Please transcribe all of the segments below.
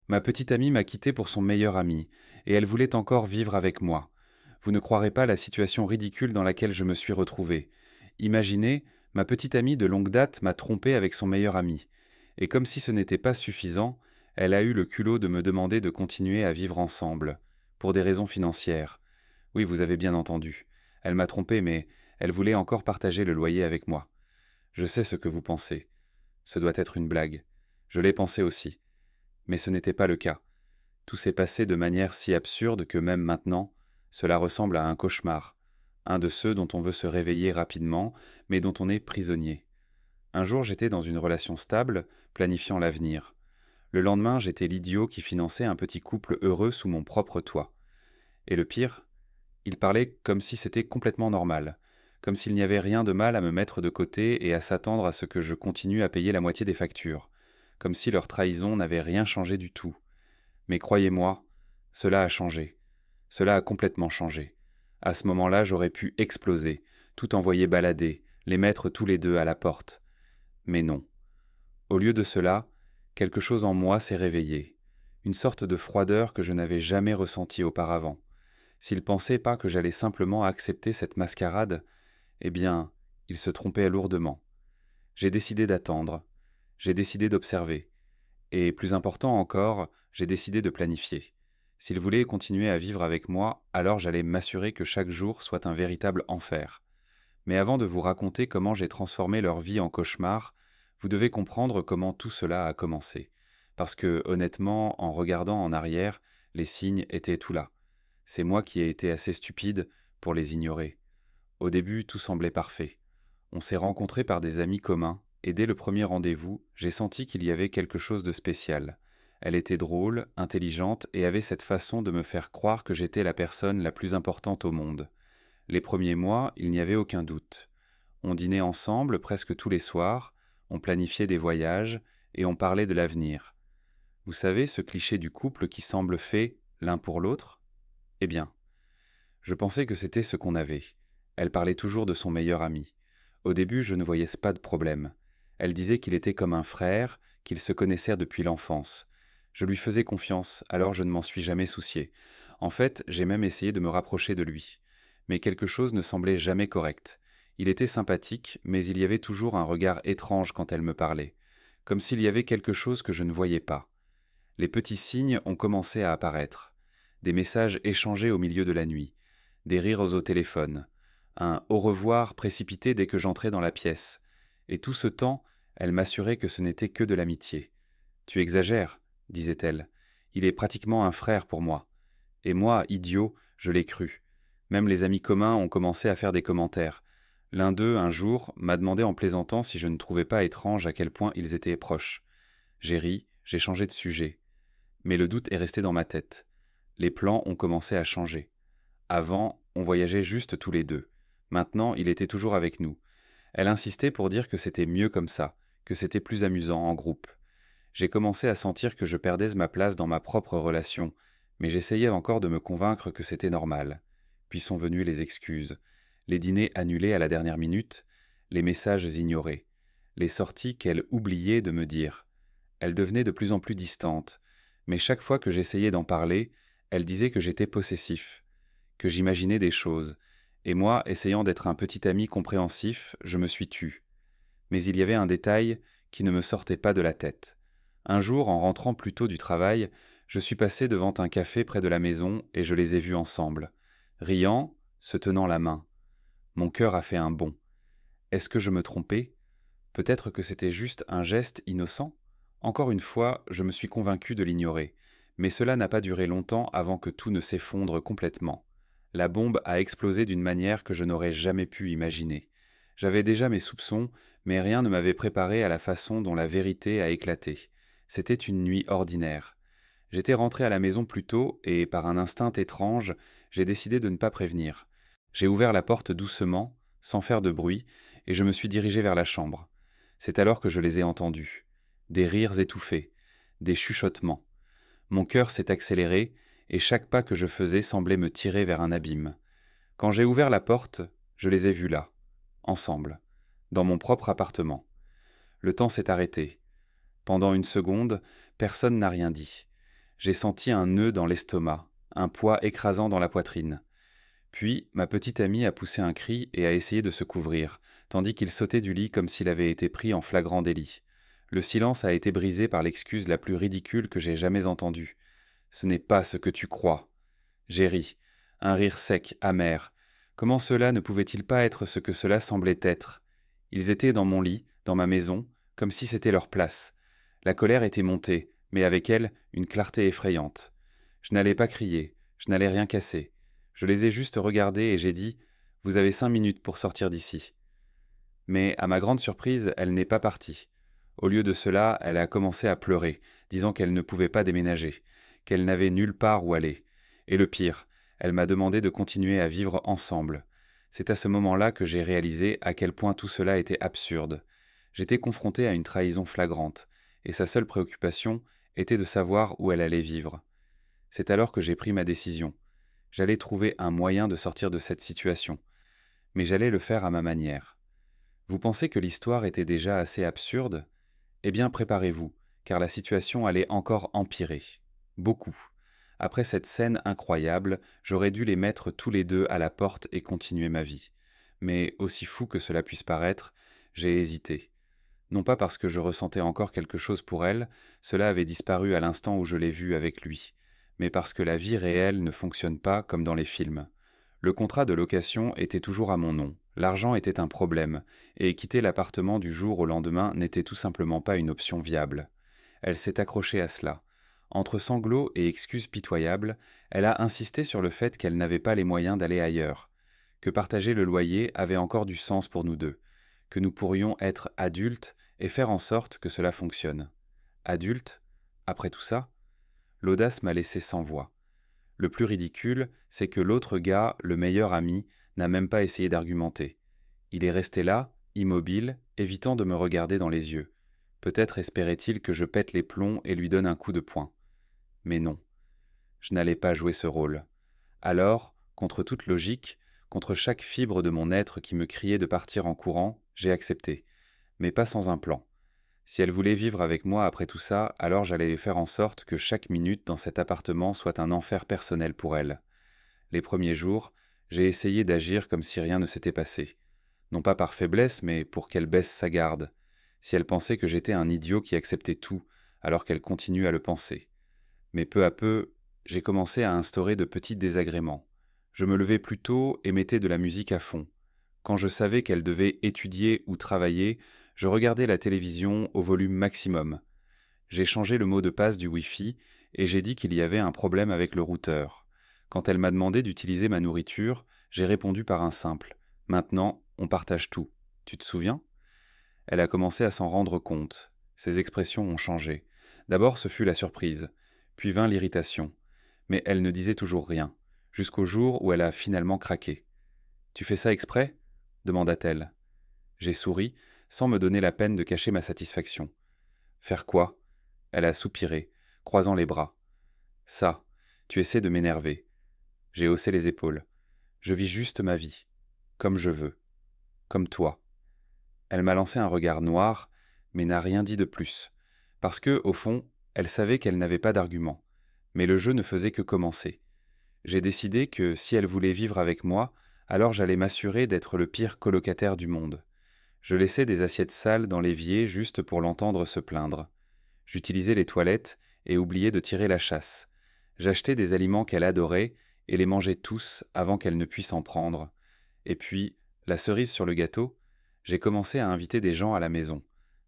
Ma petite amie m'a quitté pour son meilleur ami, et elle voulait encore vivre avec moi. Vous ne croirez pas la situation ridicule dans laquelle je me suis retrouvé. Imaginez, ma petite amie de longue date m'a trompé avec son meilleur ami. Et comme si ce n'était pas suffisant, elle a eu le culot de me demander de continuer à vivre ensemble, pour des raisons financières. Oui, vous avez bien entendu. Elle m'a trompé, mais elle voulait encore partager le loyer avec moi. Je sais ce que vous pensez. Ce doit être une blague. Je l'ai pensé aussi. Mais ce n'était pas le cas. Tout s'est passé de manière si absurde que même maintenant, cela ressemble à un cauchemar, un de ceux dont on veut se réveiller rapidement, mais dont on est prisonnier. Un jour, j'étais dans une relation stable, planifiant l'avenir. Le lendemain, j'étais l'idiot qui finançait un petit couple heureux sous mon propre toit. Et le pire, il parlait comme si c'était complètement normal, comme s'il n'y avait rien de mal à me mettre de côté et à s'attendre à ce que je continue à payer la moitié des factures, comme si leur trahison n'avait rien changé du tout. Mais croyez-moi, cela a changé. Cela a complètement changé. À ce moment-là, j'aurais pu exploser, tout envoyer balader, les mettre tous les deux à la porte. Mais non. Au lieu de cela, quelque chose en moi s'est réveillé. Une sorte de froideur que je n'avais jamais ressentie auparavant. S'il pensait pas que j'allais simplement accepter cette mascarade, eh bien, il se trompait lourdement. J'ai décidé d'attendre. J'ai décidé d'observer. Et plus important encore, j'ai décidé de planifier. S'il voulait continuer à vivre avec moi, alors j'allais m'assurer que chaque jour soit un véritable enfer. Mais avant de vous raconter comment j'ai transformé leur vie en cauchemar, vous devez comprendre comment tout cela a commencé. Parce que, honnêtement, en regardant en arrière, les signes étaient tout là. C'est moi qui ai été assez stupide pour les ignorer. Au début, tout semblait parfait. On s'est rencontrés par des amis communs, et dès le premier rendez-vous, j'ai senti qu'il y avait quelque chose de spécial. Elle était drôle, intelligente, et avait cette façon de me faire croire que j'étais la personne la plus importante au monde. Les premiers mois, il n'y avait aucun doute. On dînait ensemble presque tous les soirs, on planifiait des voyages, et on parlait de l'avenir. Vous savez, ce cliché du couple qui semble fait l'un pour l'autre? Eh bien, je pensais que c'était ce qu'on avait. Elle parlait toujours de son meilleur ami. Au début, je ne voyais pas de problème. Elle disait qu'il était comme un frère, qu'ils se connaissaient depuis l'enfance. Je lui faisais confiance, alors je ne m'en suis jamais soucié. En fait, j'ai même essayé de me rapprocher de lui. Mais quelque chose ne semblait jamais correct. Il était sympathique, mais il y avait toujours un regard étrange quand elle me parlait, comme s'il y avait quelque chose que je ne voyais pas. Les petits signes ont commencé à apparaître. Des messages échangés au milieu de la nuit, des rires au téléphone, un au revoir précipité dès que j'entrais dans la pièce. Et tout ce temps, elle m'assurait que ce n'était que de l'amitié. Tu exagères, disait-elle. Il est pratiquement un frère pour moi. Et moi, idiot, je l'ai cru. Même les amis communs ont commencé à faire des commentaires. L'un d'eux, un jour, m'a demandé en plaisantant si je ne trouvais pas étrange à quel point ils étaient proches. J'ai ri, j'ai changé de sujet. Mais le doute est resté dans ma tête. Les plans ont commencé à changer. Avant, on voyageait juste tous les deux. Maintenant, il était toujours avec nous. Elle insistait pour dire que c'était mieux comme ça, que c'était plus amusant en groupe. J'ai commencé à sentir que je perdais ma place dans ma propre relation, mais j'essayais encore de me convaincre que c'était normal. Puis sont venues les excuses, les dîners annulés à la dernière minute, les messages ignorés, les sorties qu'elle oubliait de me dire. Elle devenait de plus en plus distante, mais chaque fois que j'essayais d'en parler, elle disait que j'étais possessif, que j'imaginais des choses, et moi, essayant d'être un petit ami compréhensif, je me suis tu. Mais il y avait un détail qui ne me sortait pas de la tête. Un jour, en rentrant plus tôt du travail, je suis passé devant un café près de la maison et je les ai vus ensemble, riant, se tenant la main. Mon cœur a fait un bond. Est-ce que je me trompais? Peut-être que c'était juste un geste innocent? Encore une fois, je me suis convaincu de l'ignorer. Mais cela n'a pas duré longtemps avant que tout ne s'effondre complètement. La bombe a explosé d'une manière que je n'aurais jamais pu imaginer. J'avais déjà mes soupçons, mais rien ne m'avait préparé à la façon dont la vérité a éclaté. C'était une nuit ordinaire. J'étais rentré à la maison plus tôt et, par un instinct étrange, j'ai décidé de ne pas prévenir. J'ai ouvert la porte doucement, sans faire de bruit, et je me suis dirigé vers la chambre. C'est alors que je les ai entendus. Des rires étouffés, des chuchotements. Mon cœur s'est accéléré, et chaque pas que je faisais semblait me tirer vers un abîme. Quand j'ai ouvert la porte, je les ai vus là, ensemble, dans mon propre appartement. Le temps s'est arrêté. Pendant une seconde, personne n'a rien dit. J'ai senti un nœud dans l'estomac, un poids écrasant dans la poitrine. Puis, ma petite amie a poussé un cri et a essayé de se couvrir, tandis qu'il sautait du lit comme s'il avait été pris en flagrant délit. Le silence a été brisé par l'excuse la plus ridicule que j'ai jamais entendue. Ce n'est pas ce que tu crois. J'ai ri, un rire sec, amer. Comment cela ne pouvait-il pas être ce que cela semblait être? Ils étaient dans mon lit, dans ma maison, comme si c'était leur place. La colère était montée, mais avec elle, une clarté effrayante. Je n'allais pas crier, je n'allais rien casser. Je les ai juste regardés et j'ai dit « Vous avez 5 minutes pour sortir d'ici ». Mais à ma grande surprise, elle n'est pas partie. Au lieu de cela, elle a commencé à pleurer, disant qu'elle ne pouvait pas déménager, qu'elle n'avait nulle part où aller. Et le pire, elle m'a demandé de continuer à vivre ensemble. C'est à ce moment-là que j'ai réalisé à quel point tout cela était absurde. J'étais confronté à une trahison flagrante, et sa seule préoccupation était de savoir où elle allait vivre. C'est alors que j'ai pris ma décision. J'allais trouver un moyen de sortir de cette situation, mais j'allais le faire à ma manière. Vous pensez que l'histoire était déjà assez absurde? Eh bien, préparez-vous, car la situation allait encore empirer. Beaucoup. Après cette scène incroyable, j'aurais dû les mettre tous les deux à la porte et continuer ma vie. Mais, aussi fou que cela puisse paraître, j'ai hésité. Non pas parce que je ressentais encore quelque chose pour elle, cela avait disparu à l'instant où je l'ai vue avec lui, mais parce que la vie réelle ne fonctionne pas comme dans les films. Le contrat de location était toujours à mon nom, l'argent était un problème, et quitter l'appartement du jour au lendemain n'était tout simplement pas une option viable. Elle s'est accrochée à cela. Entre sanglots et excuses pitoyables, elle a insisté sur le fait qu'elle n'avait pas les moyens d'aller ailleurs, que partager le loyer avait encore du sens pour nous deux, que nous pourrions être adultes et faire en sorte que cela fonctionne. Adultes? Après tout ça? L'audace m'a laissé sans voix. Le plus ridicule, c'est que l'autre gars, le meilleur ami, n'a même pas essayé d'argumenter. Il est resté là, immobile, évitant de me regarder dans les yeux. Peut-être espérait-il que je pète les plombs et lui donne un coup de poing. Mais non, je n'allais pas jouer ce rôle. Alors, contre toute logique, contre chaque fibre de mon être qui me criait de partir en courant, j'ai accepté, mais pas sans un plan. Si elle voulait vivre avec moi après tout ça, alors j'allais faire en sorte que chaque minute dans cet appartement soit un enfer personnel pour elle. Les premiers jours, j'ai essayé d'agir comme si rien ne s'était passé. Non pas par faiblesse, mais pour qu'elle baisse sa garde. Si elle pensait que j'étais un idiot qui acceptait tout, alors qu'elle continue à le penser. Mais peu à peu, j'ai commencé à instaurer de petits désagréments. Je me levais plus tôt et mettais de la musique à fond. Quand je savais qu'elle devait étudier ou travailler, je regardais la télévision au volume maximum. J'ai changé le mot de passe du Wi-Fi et j'ai dit qu'il y avait un problème avec le routeur. Quand elle m'a demandé d'utiliser ma nourriture, j'ai répondu par un simple. Maintenant, on partage tout. Tu te souviens? Elle a commencé à s'en rendre compte. Ses expressions ont changé. D'abord, ce fut la surprise, puis vint l'irritation. Mais elle ne disait toujours rien, jusqu'au jour où elle a finalement craqué. Tu fais ça exprès? Demanda-t-elle. J'ai souri, sans me donner la peine de cacher ma satisfaction. Faire quoi? Elle a soupiré, croisant les bras. Ça, tu essaies de m'énerver. J'ai haussé les épaules. Je vis juste ma vie, comme je veux, comme toi. Elle m'a lancé un regard noir, mais n'a rien dit de plus, parce que, au fond, elle savait qu'elle n'avait pas d'argument. Mais le jeu ne faisait que commencer. J'ai décidé que, si elle voulait vivre avec moi, alors j'allais m'assurer d'être le pire colocataire du monde. Je laissais des assiettes sales dans l'évier juste pour l'entendre se plaindre. J'utilisais les toilettes et oubliais de tirer la chasse. J'achetais des aliments qu'elle adorait et les mangeais tous avant qu'elle ne puisse en prendre. Et puis, la cerise sur le gâteau, j'ai commencé à inviter des gens à la maison.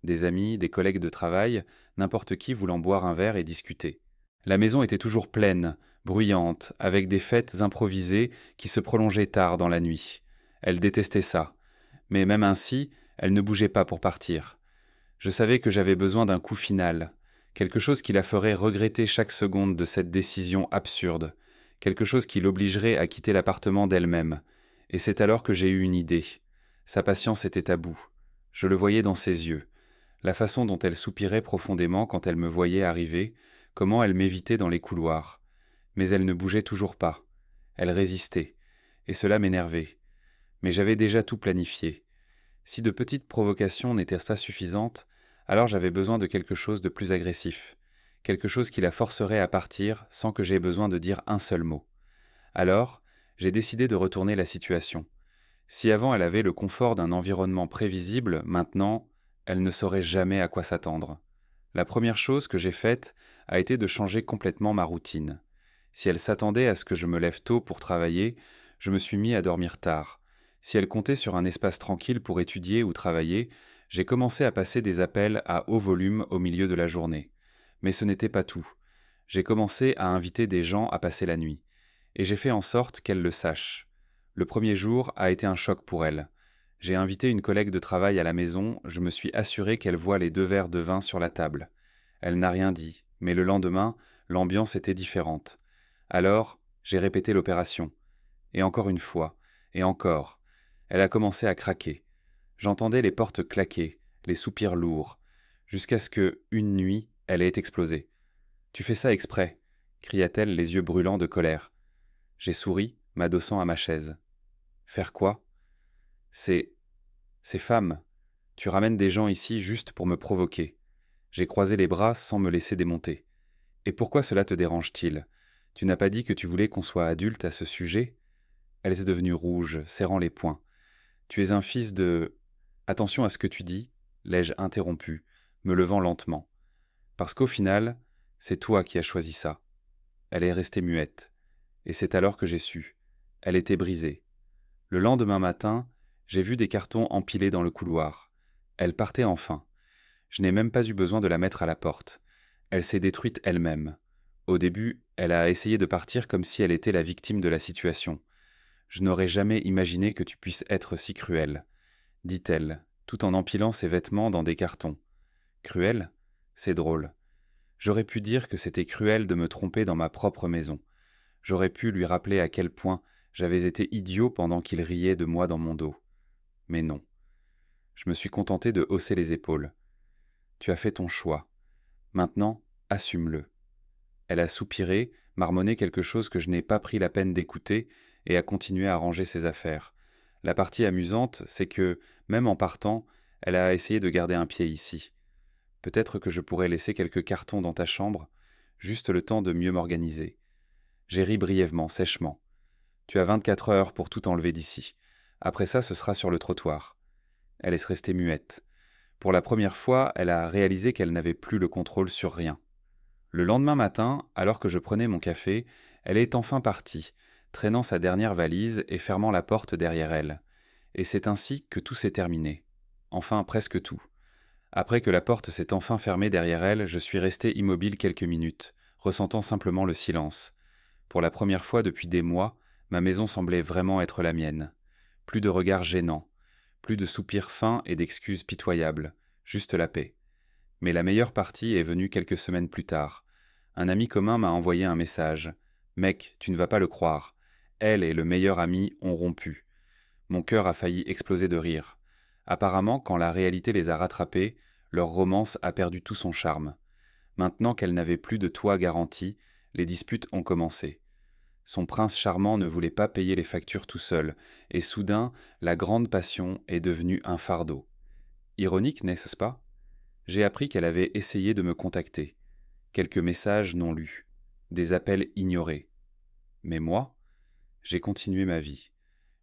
Des amis, des collègues de travail, n'importe qui voulant boire un verre et discuter. La maison était toujours pleine, bruyante, avec des fêtes improvisées qui se prolongeaient tard dans la nuit. Elle détestait ça. Mais même ainsi, elle ne bougeait pas pour partir. Je savais que j'avais besoin d'un coup final, quelque chose qui la ferait regretter chaque seconde de cette décision absurde, quelque chose qui l'obligerait à quitter l'appartement d'elle-même. Et c'est alors que j'ai eu une idée. Sa patience était à bout. Je le voyais dans ses yeux, la façon dont elle soupirait profondément quand elle me voyait arriver, comment elle m'évitait dans les couloirs. Mais elle ne bougeait toujours pas. Elle résistait, et cela m'énervait. Mais j'avais déjà tout planifié. Si de petites provocations n'étaient pas suffisantes, alors j'avais besoin de quelque chose de plus agressif, quelque chose qui la forcerait à partir sans que j'aie besoin de dire un seul mot. Alors, j'ai décidé de retourner la situation. Si avant elle avait le confort d'un environnement prévisible, maintenant, elle ne saurait jamais à quoi s'attendre. La première chose que j'ai faite a été de changer complètement ma routine. Si elle s'attendait à ce que je me lève tôt pour travailler, je me suis mis à dormir tard. Si elle comptait sur un espace tranquille pour étudier ou travailler, j'ai commencé à passer des appels à haut volume au milieu de la journée. Mais ce n'était pas tout. J'ai commencé à inviter des gens à passer la nuit. Et j'ai fait en sorte qu'elle le sache. Le premier jour a été un choc pour elle. J'ai invité une collègue de travail à la maison, je me suis assuré qu'elle voit les 2 verres de vin sur la table. Elle n'a rien dit, mais le lendemain, l'ambiance était différente. Alors, j'ai répété l'opération. Et encore une fois, et encore. Elle a commencé à craquer. J'entendais les portes claquer, les soupirs lourds, jusqu'à ce que, une nuit, elle ait explosé. « Tu fais ça exprès !» cria-t-elle, les yeux brûlants de colère. J'ai souri, m'adossant à ma chaise. « Faire quoi ? » C'est femme. Tu ramènes des gens ici juste pour me provoquer. J'ai croisé les bras sans me laisser démonter. Et pourquoi cela te dérange-t-il ? Tu n'as pas dit que tu voulais qu'on soit adulte à ce sujet ? Elle s'est devenue rouge, serrant les poings. Tu es un fils de... Attention à ce que tu dis, l'ai-je interrompu, me levant lentement. Parce qu'au final, c'est toi qui as choisi ça. Elle est restée muette. Et c'est alors que j'ai su. Elle était brisée. Le lendemain matin, j'ai vu des cartons empilés dans le couloir. Elle partait enfin. Je n'ai même pas eu besoin de la mettre à la porte. Elle s'est détruite elle-même. Au début, elle a essayé de partir comme si elle était la victime de la situation. Je n'aurais jamais imaginé que tu puisses être si cruel, dit-elle, tout en empilant ses vêtements dans des cartons. Cruel ? C'est drôle. J'aurais pu dire que c'était cruel de me tromper dans ma propre maison. J'aurais pu lui rappeler à quel point j'avais été idiot pendant qu'il riait de moi dans mon dos. Mais non. Je me suis contenté de hausser les épaules. Tu as fait ton choix. Maintenant, assume-le. Elle a soupiré, marmonné quelque chose que je n'ai pas pris la peine d'écouter et a continué à ranger ses affaires. La partie amusante, c'est que, même en partant, elle a essayé de garder un pied ici. Peut-être que je pourrais laisser quelques cartons dans ta chambre, juste le temps de mieux m'organiser. J'ai ri brièvement, sèchement. Tu as 24 heures pour tout enlever d'ici. Après ça, ce sera sur le trottoir. Elle est restée muette. Pour la première fois, elle a réalisé qu'elle n'avait plus le contrôle sur rien. Le lendemain matin, alors que je prenais mon café, elle est enfin partie, traînant sa dernière valise et fermant la porte derrière elle. Et c'est ainsi que tout s'est terminé. Enfin, presque tout. Après que la porte s'est enfin fermée derrière elle, je suis resté immobile quelques minutes, ressentant simplement le silence. Pour la première fois depuis des mois, ma maison semblait vraiment être la mienne. Plus de regards gênants, plus de soupirs fins et d'excuses pitoyables, juste la paix. Mais la meilleure partie est venue quelques semaines plus tard. Un ami commun m'a envoyé un message. « Mec, tu ne vas pas le croire. Elle et le meilleur ami ont rompu. » Mon cœur a failli exploser de rire. Apparemment, quand la réalité les a rattrapés, leur romance a perdu tout son charme. Maintenant qu'elle n'avait plus de toit garanti, les disputes ont commencé. Son prince charmant ne voulait pas payer les factures tout seul, et soudain, la grande passion est devenue un fardeau. Ironique, n'est-ce pas ? J'ai appris qu'elle avait essayé de me contacter. Quelques messages non lus, des appels ignorés. Mais moi, j'ai continué ma vie.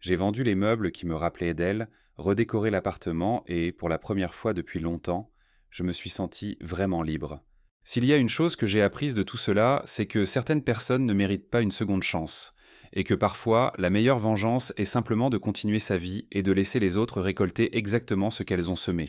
J'ai vendu les meubles qui me rappelaient d'elle, redécoré l'appartement et, pour la première fois depuis longtemps, je me suis senti vraiment libre. S'il y a une chose que j'ai apprise de tout cela, c'est que certaines personnes ne méritent pas une seconde chance, et que parfois, la meilleure vengeance est simplement de continuer sa vie et de laisser les autres récolter exactement ce qu'elles ont semé.